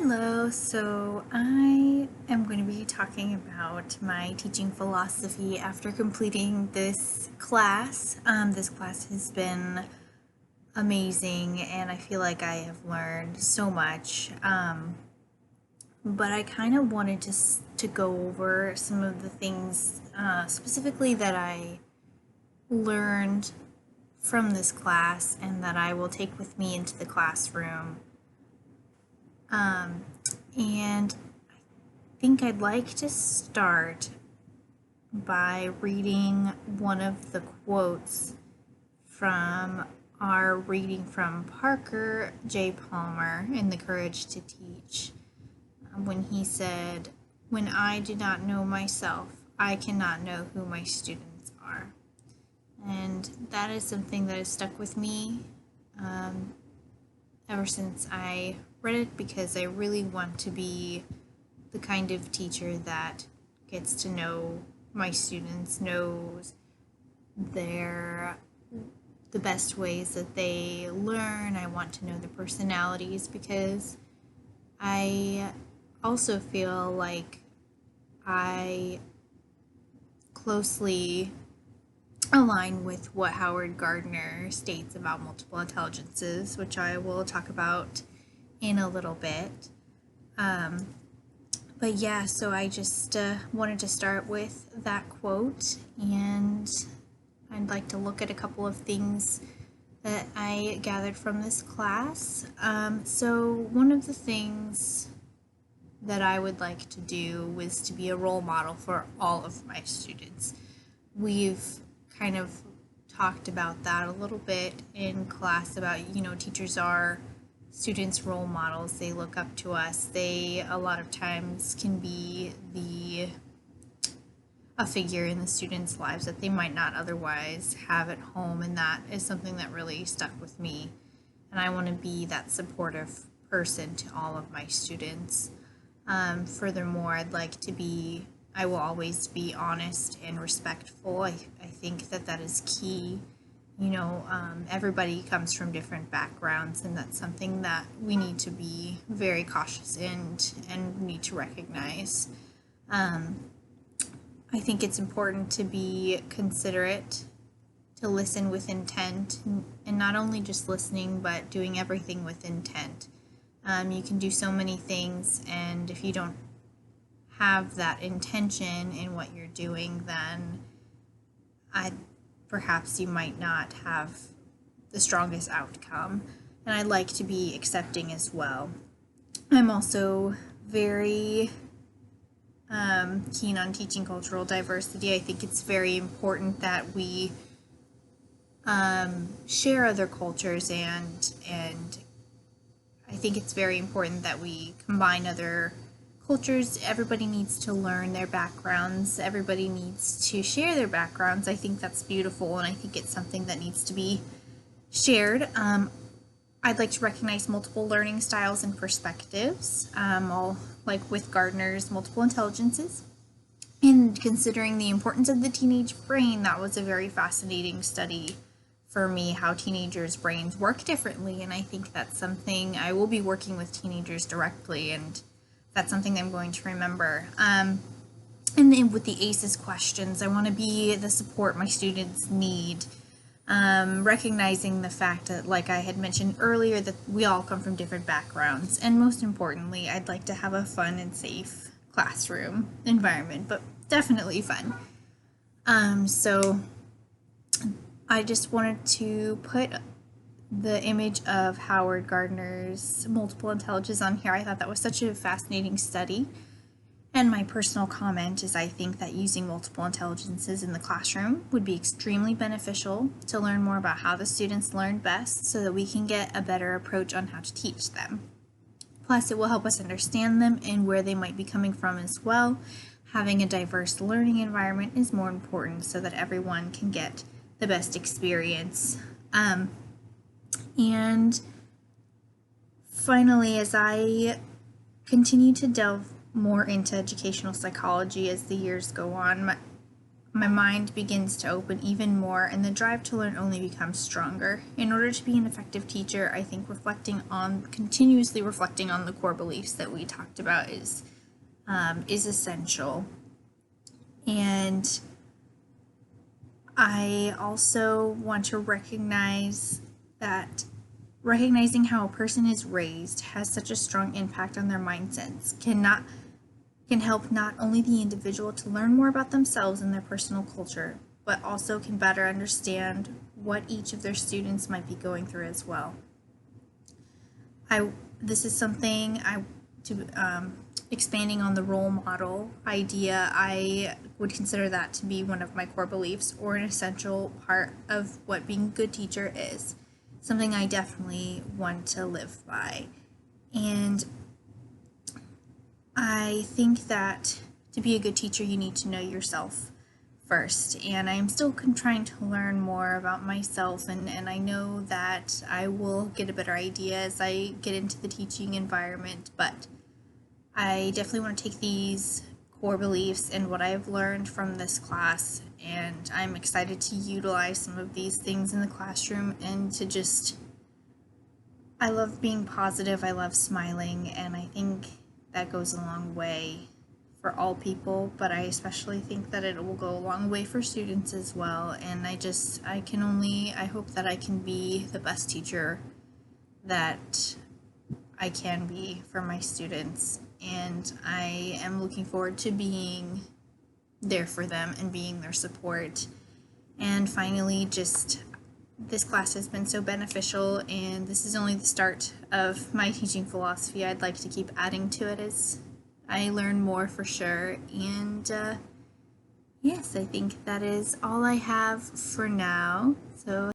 Hello, so I am going to be talking about my teaching philosophy after completing this class. This class has been amazing and I feel like I have learned so much. But I kind of wanted to go over some of the things specifically that I learned from this class and that I will take with me into the classroom. And I think I'd like to start by reading one of the quotes from our reading from Parker J. Palmer in The Courage to Teach, when he said, "When I do not know myself, I cannot know who my students are." And that is something that has stuck with me ever since I read it, because I really want to be the kind of teacher that gets to know my students, knows the best ways that they learn. I want to know their personalities, because I also feel like I closely align with what Howard Gardner states about multiple intelligences, which I will talk about in a little bit. But yeah, so I just wanted to start with that quote, and I'd like to look at a couple of things that I gathered from this class. So one of the things that I would like to do was to be a role model for all of my students. We've kind of talked about that a little bit in class about, teachers are students' role models. They look up to us. They a lot of times can be a figure in the students' lives that they might not otherwise have at home, and that is something that really stuck with me. And I want to be that supportive person to all of my students. Furthermore, I will always be honest and respectful. I think that is key. Everybody comes from different backgrounds, and that's something that we need to be very cautious in and need to recognize. I think it's important to be considerate, to listen with intent, and not only just listening, but doing everything with intent. You can do so many things, and if you don't have that intention in what you're doing, then perhaps you might not have the strongest outcome. And I like to be accepting as well. I'm also very keen on teaching cultural diversity. I think it's very important that we share other cultures, and I think it's very important that we combine other cultures. Everybody needs to learn their backgrounds. Everybody needs to share their backgrounds. I think that's beautiful, and I think it's something that needs to be shared. I'd like to recognize multiple learning styles and perspectives, like with Gardner's multiple intelligences. And considering the importance of the teenage brain, that was a very fascinating study for me, how teenagers' brains work differently. And I think that's something I will be working with teenagers directly, and that's something I'm going to remember. And then with the ACEs questions, I want to be the support my students need, recognizing the fact that, like I had mentioned earlier, that we all come from different backgrounds. And most importantly, I'd like to have a fun and safe classroom environment, but definitely fun. So I just wanted to put the image of Howard Gardner's multiple intelligences on here. I thought that was such a fascinating study. And my personal comment is, I think that using multiple intelligences in the classroom would be extremely beneficial to learn more about how the students learn best, so that we can get a better approach on how to teach them. Plus, it will help us understand them and where they might be coming from as well. Having a diverse learning environment is more important, so that everyone can get the best experience. And finally, as I continue to delve more into educational psychology as the years go on, my mind begins to open even more, and the drive to learn only becomes stronger. In order to be an effective teacher, I think continuously reflecting on the core beliefs that we talked about is essential. And I also want to recognize that recognizing how a person is raised has such a strong impact on their mindsets can help not only the individual to learn more about themselves and their personal culture, but also can better understand what each of their students might be going through as well. This is something expanding on the role model idea, I would consider that to be one of my core beliefs or an essential part of what being a good teacher is. Something I definitely want to live by. And I think that to be a good teacher, you need to know yourself first. And I'm still trying to learn more about myself, and I know that I will get a better idea as I get into the teaching environment, but I definitely want to take these core beliefs and what I've learned from this class, and I'm excited to utilize some of these things in the classroom and to I love being positive, I love smiling, and I think that goes a long way for all people, but I especially think that it will go a long way for students as well. And I hope that I can be the best teacher that I can be for my students. And I am looking forward to being there for them and being their support. And finally, this class has been so beneficial, and this is only the start of my teaching philosophy. I'd like to keep adding to it as I learn more for sure. And yes, I think that is all I have for now. So